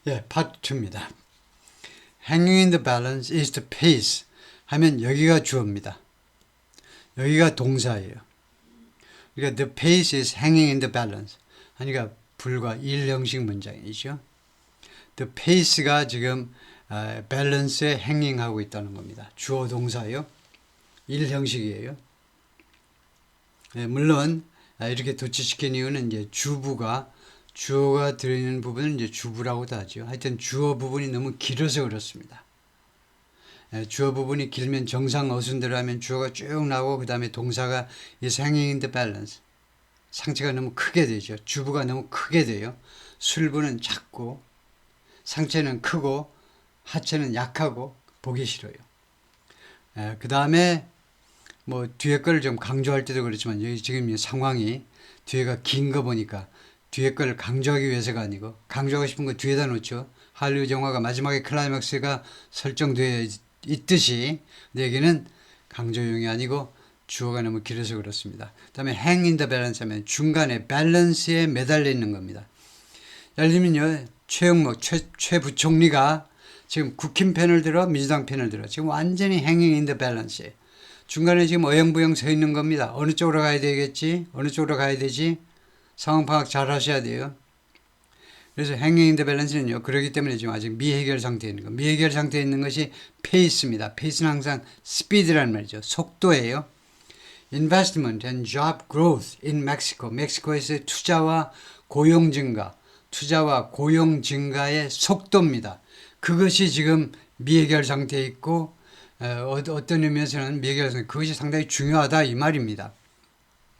예, 파트 2입니다. Hanging in the balance is the pace 하면 여기가 주어입니다. 여기가 동사예요. 그러니까 the pace is hanging in the balance 하니까 불과 1형식 문장이죠. The pace가 지금 밸런스에 행잉하고 있다는 겁니다. 주어 동사요. 1형식이에요. 예, 물론 이렇게 도치시킨 이유는 이제 주어가 들어있는 부분은 이제 주부라고도 하죠. 하여튼 주어 부분이 너무 길어서 그렇습니다. 주어 부분이 길면 정상 어순대로 하면 주어가 쭉 나오고 그 다음에 동사가 is hanging in the balance. 상체가 너무 크게 되죠. 주부가 너무 크게 돼요. 술부는 작고 상체는 크고 하체는 약하고 보기 싫어요. 그 다음에 뭐 뒤에 걸 좀 강조할 때도 그렇지만 여기 지금 이 상황이 뒤에가 긴 거 보니까 뒤에 걸 강조하기 위해서가 아니고 강조하고 싶은 거 뒤에다 놓죠. 할리우드 영화가 마지막에 클라이맥스가 설정되어 있듯이 여기는 강조용이 아니고 주어가 너무 길어서 그렇습니다. 그 다음에 hang in the balance 하면 중간에 밸런스에 매달려 있는 겁니다. 예를 들면요, 최 부총리가 지금 국힘 편을 들어 민주당 편을 들어 지금 완전히 hanging in the balance에 중간에 지금 어영부영 서 있는 겁니다. 어느 쪽으로 가야 되겠지? 어느 쪽으로 가야 되지? 상황 파악 잘 하셔야 돼요. 그래서 hanging in the balance는요, 그렇기 때문에 지금 아직 미해결 상태에 있는 거. 미해결 상태에 있는 것이 pace입니다. pace는 항상 speed라는 말이죠. 속도예요. Investment and job growth in Mexico. 멕시코에서의 투자와 고용 증가의 속도입니다. 그것이 지금 미해결 상태에 있고 어떤 의미에서는 미해결 상태, 그것이 상당히 중요하다 이 말입니다.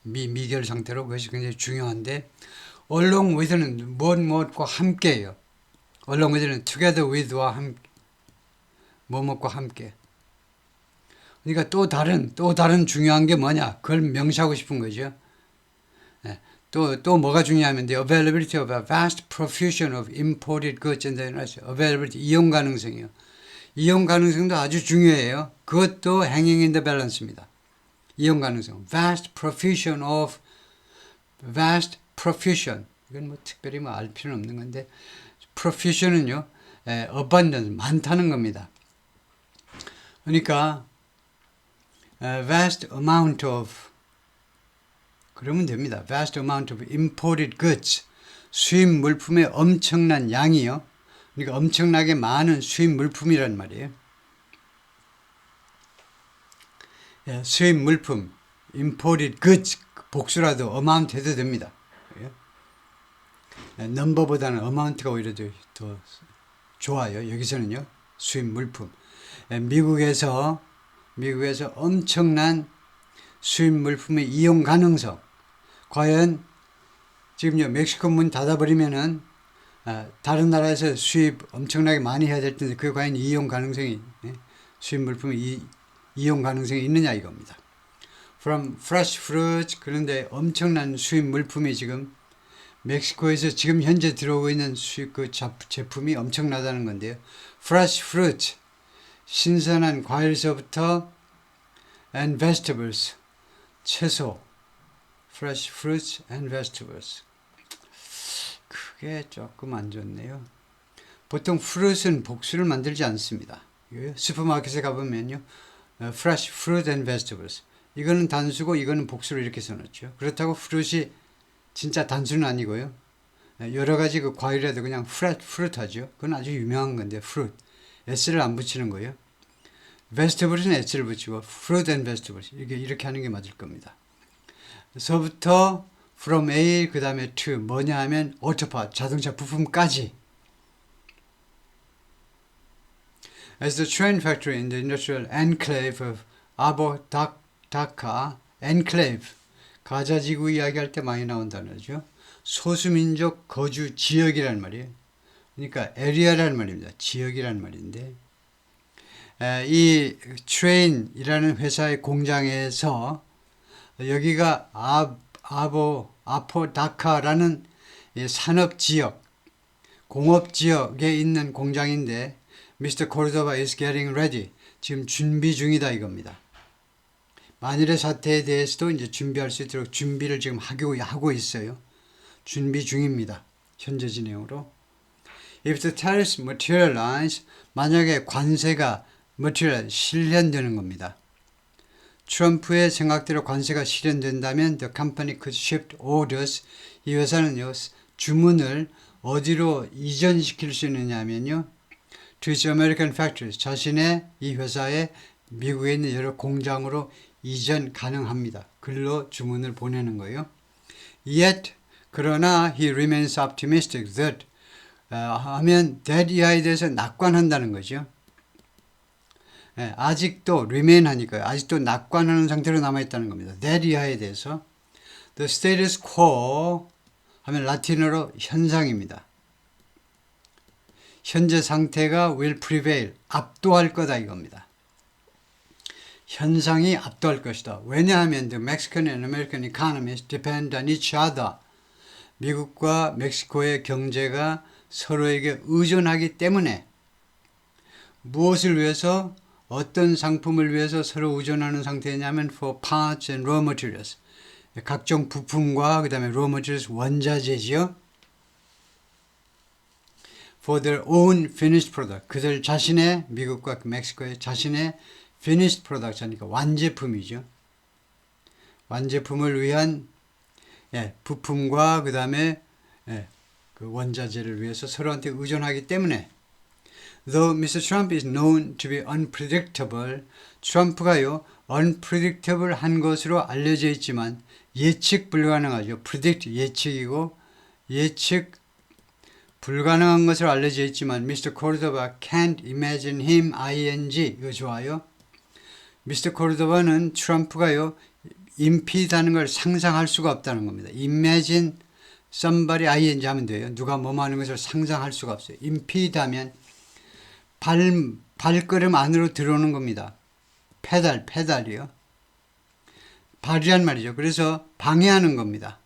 미결 상태로 그것이 굉장히 중요한데 along with는 무엇과 함께예요. along with는 together with와 무엇과 함께. 그러니까 또 다른 중요한 게 뭐냐? 그걸 명시하고 싶은 거죠. 또 뭐가 중요하면 the availability of a vast profusion of imported goods and availability 이용 가능성이요. 이용 가능성도 아주 중요해요. 그것도 hanging in the balance입니다. 이용 가능성. vast profusion. 이건 뭐 특별히 알 필요는 없는 건데 profusion은요, abundance 많다는 겁니다. 그러니까 vast amount of 그러면 됩니다. vast amount of imported goods 수입 물품의 엄청난 양이요. 그러니까 엄청나게 많은 수입 물품이란 말이에요. 수입 물품 imported goods 복수라도 amount 해도 됩니다. 넘버보다는 amount가 오히려 더 좋아요. 여기서는요, 수입 물품. 미국에서 엄청난 수입 물품의 이용 가능성. 과연 지금요, 멕시코 문 닫아버리면은 다른 나라에서 수입 엄청나게 많이 해야 될 텐데 그게 과연 이용 가능성이 수입 물품의 이용 가능성이 있느냐 이겁니다. From fresh fruits, 그런데 엄청난 수입 물품이 지금 멕시코에서 지금 현재 들어오고 있는 수입 제품이 엄청나다는 건데요. Fresh fruit, 신선한 과일서부터 and vegetables, 채소. Fresh fruits and vegetables. 그게 조금 안 좋네요. 보통 fruit은 복수를 만들지 않습니다. 슈퍼마켓에 가보면요, fresh fruit and vegetables. 이거는 단수고 이거는 복수로 이렇게 써놓죠. 그렇다고 fruit이 진짜 단수는 아니고요. 여러 가지 그 과일에도 그냥 fruit 하죠. 그건 아주 유명한 건데 fruit. s를 안 붙이는 거예요. vegetables는 s를 붙이고 fruit and vegetables 이렇게 하는 게 맞을 겁니다. 서부터 from A 그 다음에 to 뭐냐 하면 auto part 자동차 부품까지. As the train factory in the industrial enclave of Apodaca, enclave 가자지구 이야기할 때 많이 나온 단어죠. 소수민족 거주 지역이란 말이에요. 그러니까 area라는 말입니다. 지역이란 말인데 이 트레인이라는 회사의 공장에서 여기가 아포다카라는 산업지역, 공업지역에 있는 공장인데 Mr. Cordova is getting ready. 지금 준비 중이다 이겁니다. 만일의 사태에 대해서도 이제 준비할 수 있도록 준비를 지금 하고 있어요. 준비 중입니다. 현재 진행으로. If the tariffs materialize, 만약에 관세가 실현되는 겁니다. 트럼프의 생각대로 관세가 실현된다면 the company could shift orders. 이 회사는요, 주문을 어디로 이전시킬 수 있느냐면요, to its American factories. 자신의 이 회사의 미국에 있는 여러 공장으로 이전 가능합니다. 글로 주문을 보내는 거예요. Yet, 그러나 he remains optimistic that 하면 that 이하에 대해서 낙관한다는 거죠. 아직도 remain 하니까요. 아직도 낙관하는 상태로 남아있다는 겁니다. that 이하에 대해서. The status quo 하면 라틴어로 현상입니다. 현재 상태가 will prevail, 압도할 거다 이겁니다. 현상이 압도할 것이다. 왜냐하면 the Mexican and American economies depend on each other. 미국과 멕시코의 경제가 서로에게 의존하기 때문에 무엇을 위해서 어떤 상품을 위해서 서로 의존하는 상태냐면 for parts and raw materials. 각종 부품과 그 다음에 raw materials 원자재지요. For their own finished product. 그들 자신의 미국과 멕시코의 자신의 finished product 하니까 완제품이죠. 완제품을 위한 부품과 그 다음에 그 원자재를 위해서 서로한테 의존하기 때문에 Though Mr. Trump is known to be unpredictable, 트럼프가요 unpredictable 한 것으로 알려져 있지만 예측 불가능하죠. predict 예측이고 예측 불가능한 것으로 알려져 있지만 Mr. Cordova can't imagine him ing 이거 좋아요. Mr. Cordova는 트럼프가요 impede 하는 걸 상상할 수가 없다는 겁니다. imagine somebody ing 하면 돼요. 누가 뭐뭐 하는 것을 상상할 수가 없어요. impede 하면 발걸음 안으로 들어오는 겁니다. 페달이요. 발이란 말이죠. 그래서 방해하는 겁니다.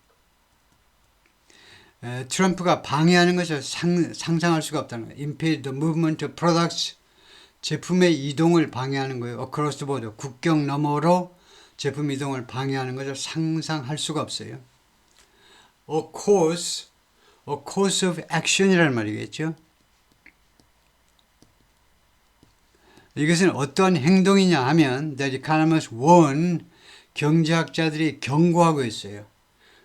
트럼프가 방해하는 것을 상상할 수가 없다는 거예요. impede the movement of products. 제품의 이동을 방해하는 거예요. across the border. 국경 너머로 제품 이동을 방해하는 것을 상상할 수가 없어요. a course of action이라는 말이겠죠. 이것은 어떠한 행동이냐 하면 that economists warn 경제학자들이 경고하고 있어요.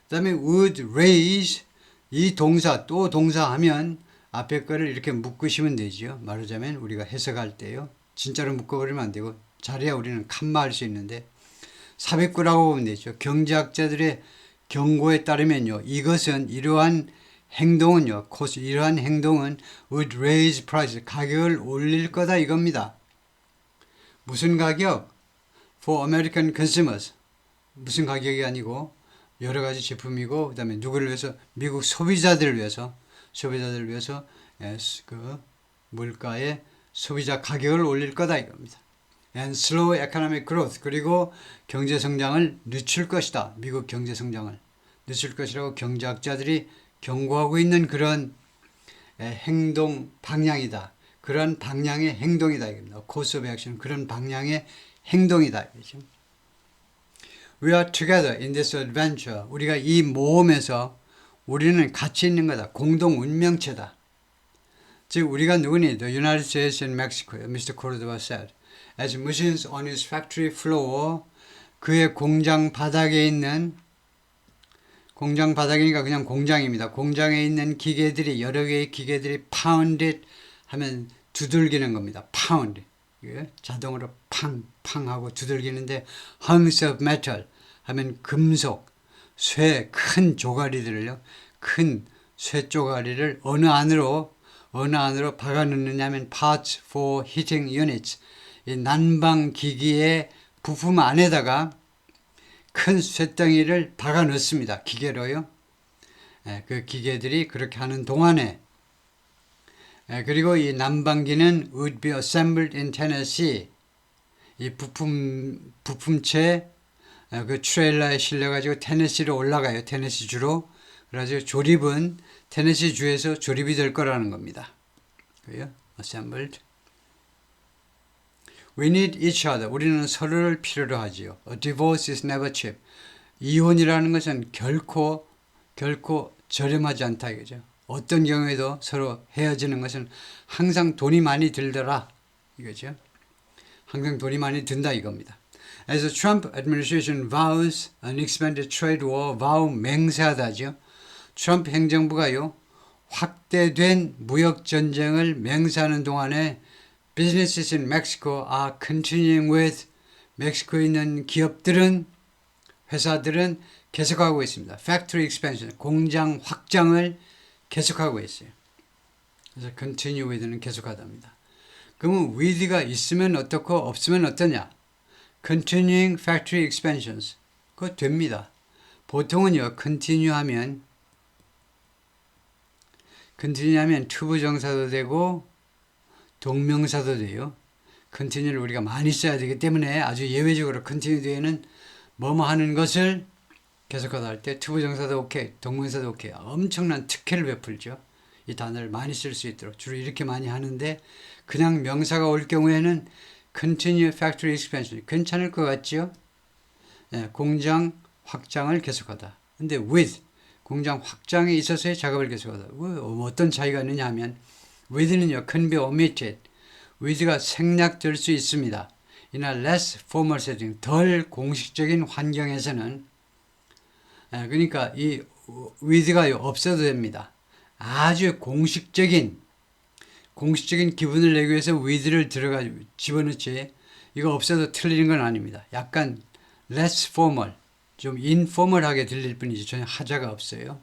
그 다음에 would raise 이 동사 또 동사하면 앞에 거를 이렇게 묶으시면 되죠. 말하자면 우리가 해석할 때요. 진짜로 묶어버리면 안 되고 잘해야 우리는 칸마할 수 있는데 삽입구라고 보면 되죠. 경제학자들의 경고에 따르면요. 이것은 이러한 행동은요. 이러한 행동은 would raise price 가격을 올릴 거다 이겁니다. 무슨 가격? For American consumers. 무슨 가격이 아니고 여러 가지 제품이고 그 다음에 누구를 위해서? 미국 소비자들을 위해서 그 물가의 소비자 가격을 올릴 거다 이겁니다. And slow economic growth. 그리고 경제 성장을 늦출 것이다. 미국 경제 성장을 늦출 것이라고 경제학자들이 경고하고 있는 그런 행동 방향이다. 그런 방향의 행동이다 이겁니다. course of action 그런 방향의 행동이다 이거죠. We are together in this adventure. 우리가 이 모험에서 우리는 같이 있는 거다. 공동 운명체다. 즉 우리가 누구니? The United States and Mexico. Mr. Cordova said. As machines on his factory floor. 그의 공장 바닥에 있는 공장 바닥이니까 그냥 공장입니다. 공장에 있는 기계들이 여러 개의 기계들이 pounded 하면 두들기는 겁니다. pound. 자동으로 팡팡 하고 두들기는데 hunks of metal 하면 금속, 쇠, 큰 조가리들을요. 큰 쇠 조가리를 어느 안으로 박아 넣느냐면 parts for heating units. 이 난방 기기의 부품 안에다가 큰 쇠덩이를 박아 넣습니다. 기계로요. 그 기계들이 그렇게 하는 동안에 그리고 이 난방기는 would be assembled in Tennessee. 이 부품체 그 트레일러에 실려가지고 테네시로 올라가요. 테네시 주로. 그래가지고 조립은 테네시 주에서 조립이 될 거라는 겁니다. 그래요? assembled. We need each other. 우리는 서로를 필요로 하지요. A divorce is never cheap. 이혼이라는 것은 결코 저렴하지 않다 이거죠. 어떤 경우에도 서로 헤어지는 것은 항상 돈이 많이 들더라 이거죠. 항상 돈이 많이 든다 이겁니다. As the Trump administration vows an expanded trade war, vow 맹세하다죠. 트럼프 행정부가요 확대된 무역 전쟁을 맹세하는 동안에 businesses in Mexico are continuing with 멕시코에 있는 기업들은 회사들은 계속하고 있습니다. Factory expansion 공장 확장을 계속하고 있어요. 그래서 continue with는 계속하답니다. 그러면 with가 있으면 어떻고 없으면 어떠냐? Continuing factory expansions 그거 됩니다. 보통은요 continue 하면 투부정사도 되고 동명사도 돼요. continue를 우리가 많이 써야 되기 때문에 아주 예외적으로 continue 뒤에는 뭐뭐 하는 것을 계속하다 할 때 투부정사도 오케이, 동명사도 오케이. 엄청난 특혜를 베풀죠. 이 단어를 많이 쓸 수 있도록 주로 이렇게 많이 하는데 그냥 명사가 올 경우에는 continue factory expansion 괜찮을 것 같죠? 네, 공장 확장을 계속하다. 근데 with 공장 확장에 있어서의 작업을 계속하다. 어떤 차이가 있느냐 하면 with는요 can be omitted. with가 생략될 수 있습니다. 이나 less formal setting 덜 공식적인 환경에서는 그러니까 이 with가 없어도 됩니다. 아주 공식적인 기분을 내기 위해서 with를 집어넣지 이거 없어도 틀리는 건 아닙니다. 약간 less formal 좀 informal하게 들릴 뿐이지 전혀 하자가 없어요.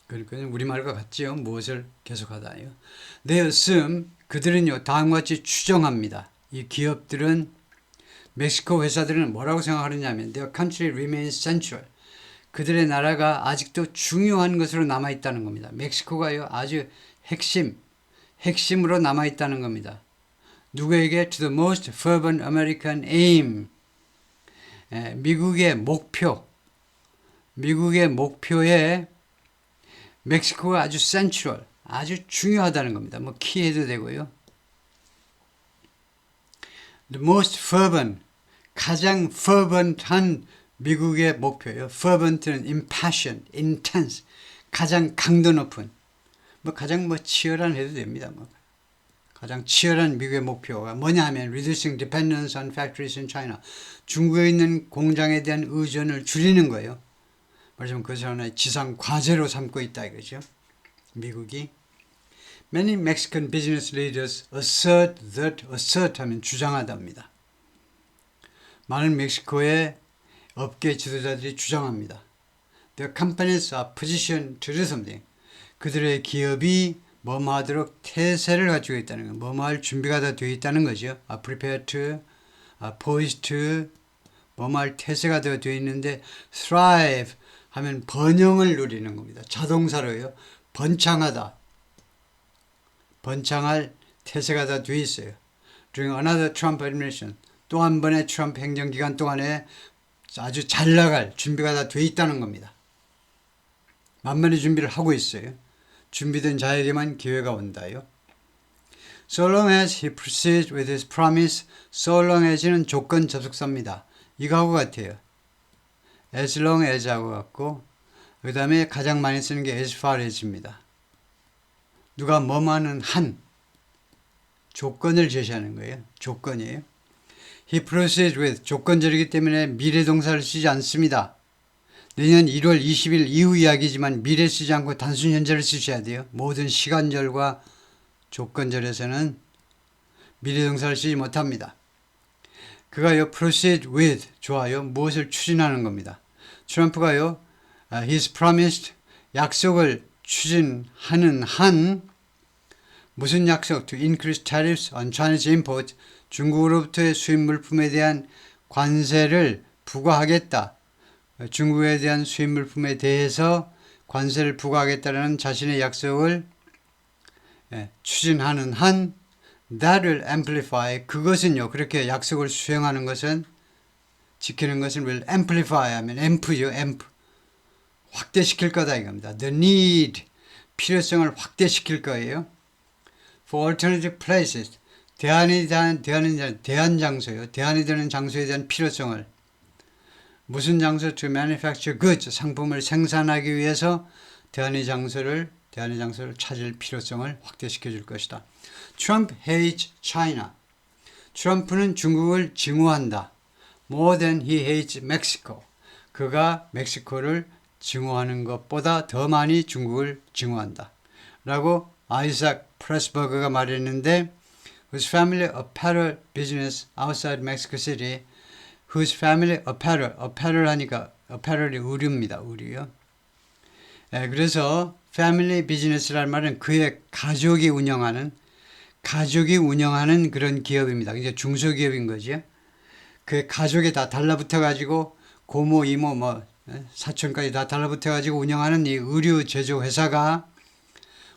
그러니까 우리말과 같지요. 무엇을 계속하다요. They assume 그들은요 다음과 같이 추정합니다. 이 기업들은 멕시코 회사들은 뭐라고 생각하느냐면 their country remains central. 그들의 나라가 아직도 중요한 것으로 남아있다는 겁니다. 멕시코가요 아주 핵심으로 남아있다는 겁니다. 누구에게? To the most fervent American aim. 미국의 목표에 멕시코가 아주 센트럴, 아주 중요하다는 겁니다. 뭐 키해도 되고요. The most fervent, 가장 fervent한 미국의 목표예요. fervent는 impassioned, intense, 가장 강도 높은, 가장 치열한 해도 됩니다. 가장 치열한 미국의 목표가 뭐냐 하면 reducing dependence on factories in China. 중국에 있는 공장에 대한 의존을 줄이는 거예요. 말하자면 그것을 하나의 지상 과제로 삼고 있다 이거죠. 미국이. Many Mexican business leaders assert 하면 주장하답니다. 많은 멕시코의 업계 지도자들이 주장합니다. Their companies are positioned to do something. 그들의 기업이 뭐뭐 하도록 태세를 가지고 있다는 거, 뭐뭐 할 준비가 다 되어 있다는 거죠. prepared to, poised to, 뭐뭐 할 태세가 되어 있는데 thrive 하면 번영을 누리는 겁니다. 자동사로요. 번창하다. 번창할 태세가 다 되어 있어요. During another Trump administration, 또 한 번의 트럼프 행정기간 동안에 아주 잘 나갈 준비가 다 되어 있다는 겁니다. 만만히 준비를 하고 있어요. 준비된 자에게만 기회가 온다요. So long as he proceeds with his promise, so long as는 조건 접속사입니다. 이거하고 같아요. as long as하고 같고 그 다음에 가장 많이 쓰는 게 as far as입니다. 누가 뭐뭐하는 한 조건을 제시하는 거예요. 조건이에요. He proceeds with 조건절이기 때문에 미래동사를 쓰지 않습니다. 내년 1월 20일 이후 이야기지만 미래 쓰지 않고 단순 현재를 쓰셔야 돼요. 모든 시간절과 조건절에서는 미래동사를 쓰지 못합니다. 그가요 proceed with 좋아요. 무엇을 추진하는 겁니다. 트럼프가요 he's promised 약속을 추진하는 한 무슨 약속? To increase tariffs on Chinese import 중국으로부터의 수입 물품에 대한 관세를 부과하겠다. 중국에 대한 수입 물품에 대해서 관세를 부과하겠다는 자신의 약속을 추진하는 한 that will amplify 그것은요 그렇게 약속을 수행하는 것은 지키는 것은 will amplify 하면 amp요 amp 확대시킬 거다 이겁니다. The need 필요성을 확대시킬 거예요. For alternative places 대안이 되는 대안 장소요. 대안이 되는 장소에 대한 필요성을 무슨 장소? To manufacture goods 상품을 생산하기 위해서 대안의 장소를 찾을 필요성을 확대시켜 줄 것이다. Trump hates China. 트럼프는 중국을 증오한다. More than he hates Mexico. 그가 멕시코를 증오하는 것보다 더 많이 중국을 증오한다. 라고 아이삭 프레스버그가 말했는데 whose family apparel business outside Mexico City whose family apparel 하니까 apparel이 의류입니다. 의류요. 그래서 family business라는 말은 그의 가족이 운영하는 그런 기업입니다. 이제 중소기업인 거죠. 그 가족이 다 달라붙어 가지고 고모, 이모, 사촌까지 다 달라붙어 가지고 운영하는 이 의류 제조 회사가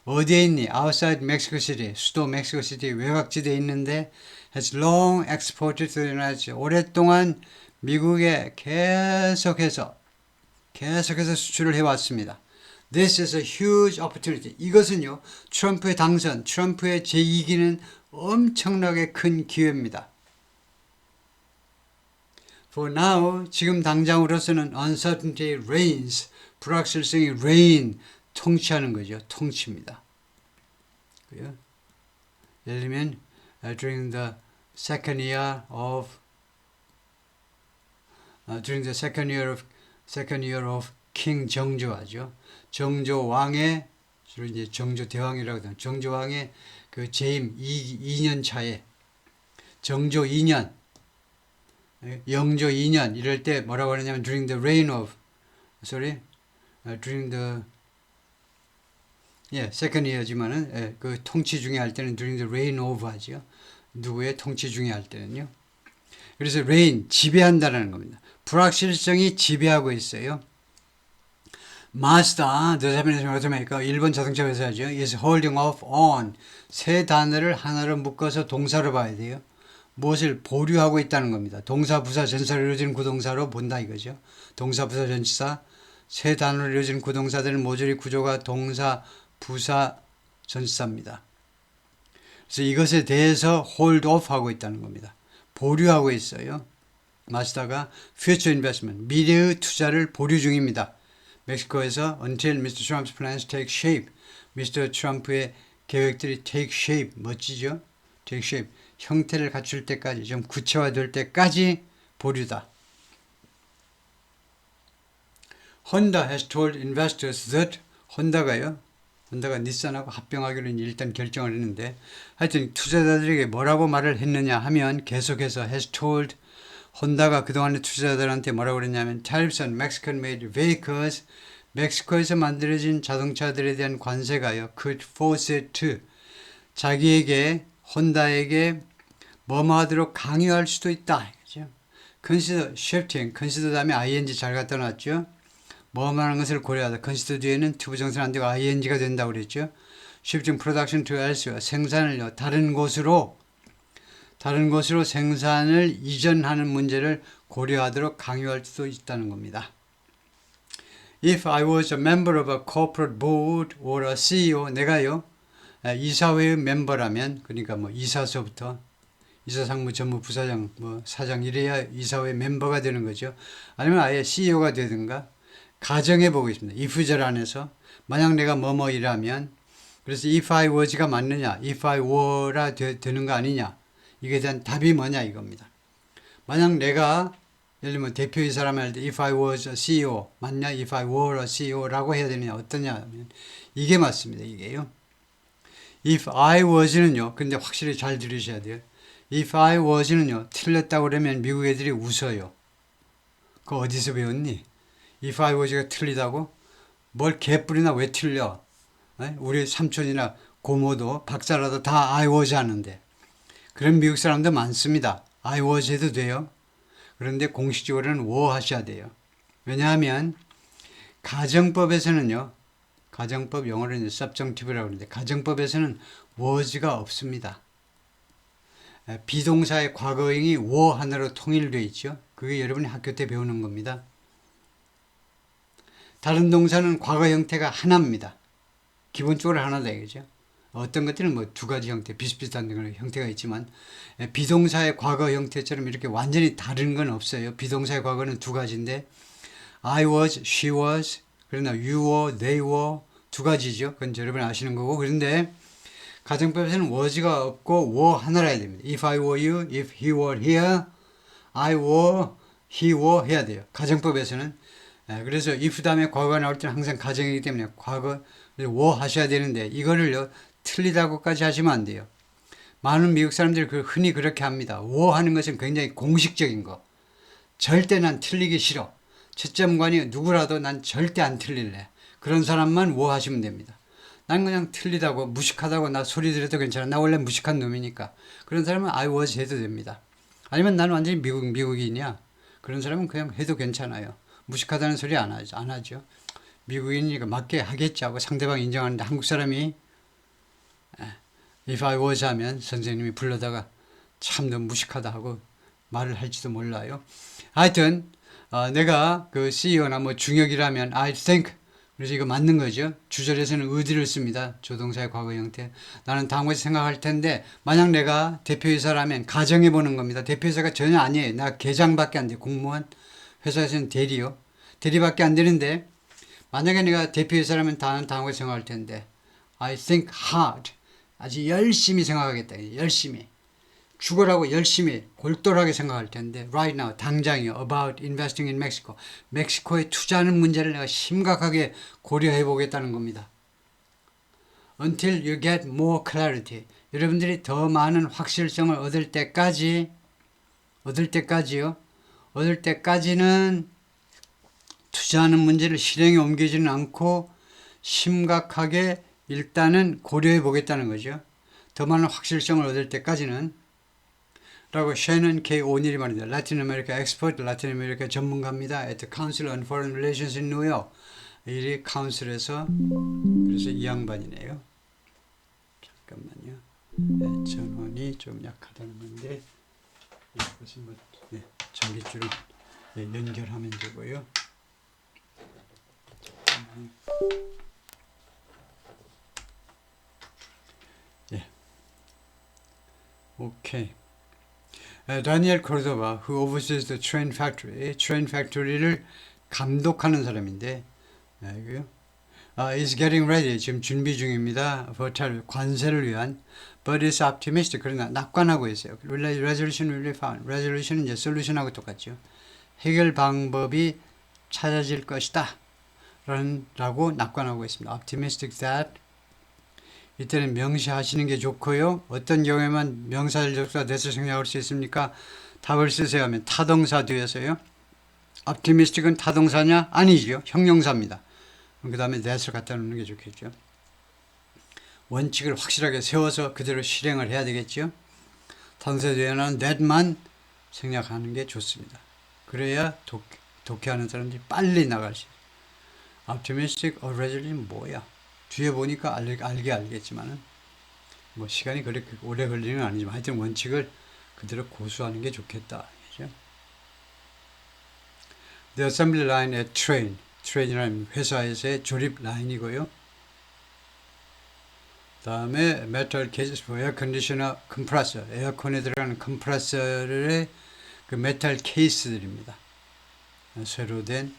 어디에 있니? Outside Mexico City, 수도 멕시코 시티 외곽지대에 있는데 has long exported to the United States. 오랫동안 미국에 계속해서 수출을 해왔습니다. This is a huge opportunity. 이것은요, 트럼프의 당선, 트럼프의 제2기는 엄청나게 큰 기회입니다. For now, 지금 당장으로서는 uncertainty reigns. 불확실성이 reign, 통치하는 거죠. 통치입니다. 예를 들면 during the second year of King 정조하죠. 정조 왕의 주로 이제 정조 대왕이라고 하죠. 정조 왕의 그 재임 2년 차에 정조 2년 영조 2년 이럴 때 뭐라고 하느냐면 during the reign of during the second year지만은 그 통치 중에 할 때는 during the reign of 하죠. 누구의 통치 중에 할 때는요. 그래서 reign 지배한다라는 겁니다. 불확실성이 지배하고 있어요. Mazda, the Japanese automaker, 일본 자동차 회사죠. is holding off on 세 단어를 하나로 묶어서 동사로 봐야 돼요. 무엇을 보류하고 있다는 겁니다. 동사, 부사, 전사로 이루어지는 구동사로 본다 이거죠. 동사, 부사, 전사 세 단어로 이루어지는 구동사들은 모조리 구조가 동사, 부사, 전사입니다. 그래서 이것에 대해서 hold off 하고 있다는 겁니다. 보류하고 있어요. 마시다가 future investment, 미래의 투자를 보류 중입니다. 멕시코에서 until Mr. Trump's plans take shape, Mr. 트럼프의 계획들이 take shape, 멋지죠? take shape, 형태를 갖출 때까지, 좀 구체화될 때까지 보류다. Honda has told investors that 혼다가 닛산하고 합병하기로 일단 결정을 했는데 하여튼 투자자들에게 뭐라고 말을 했느냐 하면 계속해서 has told 혼다가 그동안의 투자자들한테 뭐라고 그랬냐면 tariffs on Mexican made vehicles 멕시코에서 만들어진 자동차들에 대한 관세가요 could force it to 자기에게 혼다에게 뭐뭐 하도록 강요할 수도 있다. 그죠? consider shifting consider 다음에 ing 잘 갖다 놨죠. 뭐뭐 하는 것을 고려하다. consider 뒤에는 투부정사는 안 되고 ing가 된다고 그랬죠. shifting production to elsewhere 생산을요 다른 곳으로 생산을 이전하는 문제를 고려하도록 강요할 수도 있다는 겁니다. If I was a member of a corporate board or a CEO, 내가요 이사회의 멤버라면, 그러니까 뭐 이사서부터 이사상무, 전무, 부사장, 뭐 사장 이래야 이사회 멤버가 되는 거죠. 아니면 아예 CEO가 되든가 가정해 보고 있습니다. if절 안에서 만약 내가 뭐뭐이라면, 그래서 if I was가 맞느냐, if I were라 되는 거 아니냐. 이게 대한 답이 뭐냐 이겁니다. 만약 내가 예를 들면 대표이사라면 할 때 if I was a CEO 맞냐? if I were a CEO라고 해야 되느냐 어떠냐 하면 이게 맞습니다. 이게요. if I was는요. 근데 확실히 잘 들으셔야 돼요. if I was는요. 틀렸다고 그러면 미국 애들이 웃어요. 그거 어디서 배웠니? if I was가 틀리다고? 뭘 개뿔이나 왜 틀려? 우리 삼촌이나 고모도 박사라도 다 I was 하는데 그런 미국 사람도 많습니다. I was 해도 돼요. 그런데 공식적으로는 were 하셔야 돼요. 왜냐하면 가정법에서는요. 가정법 영어로는 subjunctive라고 하는데 가정법에서는 was가 없습니다. 비동사의 과거형이 were 하나로 통일되어 있죠. 그게 여러분이 학교 때 배우는 겁니다. 다른 동사는 과거 형태가 하나입니다. 기본적으로 하나다 이거죠. 어떤 것들은 뭐 두 가지 형태, 비슷비슷한 형태가 있지만 비동사의 과거 형태처럼 이렇게 완전히 다른 건 없어요. 비동사의 과거는 두 가지인데 I was, she was, 그러나 you were, they were, 두 가지죠. 그건 여러분 아시는 거고. 그런데 가정법에서는 was가 없고 were 하나라 해야 됩니다. If I were you, if he were here, I were, he were 해야 돼요. 가정법에서는. 그래서 if 다음에 과거가 나올 때는 항상 가정이기 때문에 과거 were 하셔야 되는데 이거를요 틀리다고까지 하시면 안 돼요. 많은 미국 사람들이 흔히 그렇게 합니다. were 하는 것은 굉장히 공식적인 거. 절대 난 틀리기 싫어. 채점관이 누구라도 난 절대 안 틀릴래. 그런 사람만 were 하시면 됩니다. 난 그냥 틀리다고 무식하다고 나 소리 들어도 괜찮아. 나 원래 무식한 놈이니까. 그런 사람은 I was 해도 됩니다. 아니면 나는 완전히 미국인이야. 그런 사람은 그냥 해도 괜찮아요. 무식하다는 소리 안 하죠. 미국인이니까 맞게 하겠지 하고 상대방 인정하는데 한국 사람이 if I was 하면 선생님이 불러다가 참 너 무식하다 하고 말을 할지도 몰라요. 하여튼 내가 그 CEO나 뭐 중역이라면 I think 그래서 이거 맞는 거죠. 주절에서는 의디를 씁니다. 조동사의 과거 형태. 나는 다음같이 생각할 텐데 만약 내가 대표이사라면 가정해 보는 겁니다. 대표이사가 전혀 아니에요. 나 계장밖에 안 돼. 공무원 회사에서는 대리요. 대리밖에 안 되는데 만약에 내가 대표이사라면 나는 다음같이 생각할 텐데 I think hard. 아주 열심히 생각하겠다. 열심히. 죽으라고 열심히 골똘하게 생각할 텐데 right now 당장이요 about investing in Mexico 멕시코에 투자하는 문제를 내가 심각하게 고려해 보겠다는 겁니다. Until you get more clarity 여러분들이 더 많은 확실성을 얻을 때까지는 투자하는 문제를 실행에 옮기지는 않고 심각하게 일단은 고려해 보겠다는 거죠. 더 많은 확실성을 얻을 때까지는 라고 셰넌 K. 오닐이 말입니다. 라틴 아메리카 엑스퍼트, 라틴 아메리카 전문가입니다. at the Council on Foreign Relations in New York. 이 카운슬에서 그래서 이 양반이네요. 잠깐만요. 네, 전원이 좀 약하다는 건데 이것은 뭐 전기줄을 연결하면 되고요. 예. 오케이. 다니엘 코르도바, who oversees the train factory, train factory를 감독하는 사람인데, 이거요. is getting ready, 지금 준비 중입니다. for 관세를 위한, but is optimistic, 그러나 낙관하고 있어요. resolution will be found. resolution은 이제 solution하고 똑같죠. 해결 방법이 찾아질 것이다. 라고 낙관하고 있습니다. optimistic that 이때는 명시하시는 게 좋고요. 어떤 경우에만 명사절 접수가 돼서 생략할 수 있습니까? 답을 쓰세요 하면 타동사 뒤에서요. optimistic은 타동사냐? 아니죠. 형용사입니다. 그 다음에 that을 갖다 놓는 게 좋겠죠. 원칙을 확실하게 세워서 그대로 실행을 해야 되겠죠. 타동사 뒤에는 that만 생략하는 게 좋습니다. 그래야 독해하는 사람들이 빨리 나갈 수 있어요. optimistic or resolution 뭐야? 뒤에 보니까 알겠지만은 뭐 시간이 그렇게 오래 걸리는 건 아니지만 하여튼 원칙을 그대로 고수하는 게 좋겠다. 그죠? The assembly line at train이라는 회사에서의 조립 라인이고요. 다음에 metal cases for air conditioner compressor 에어컨에 들어가는 컴프레서의 그 메탈 케이스들입니다. 새로 된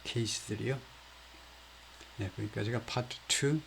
케이스들이요. 네, 거기까지가 파트 2.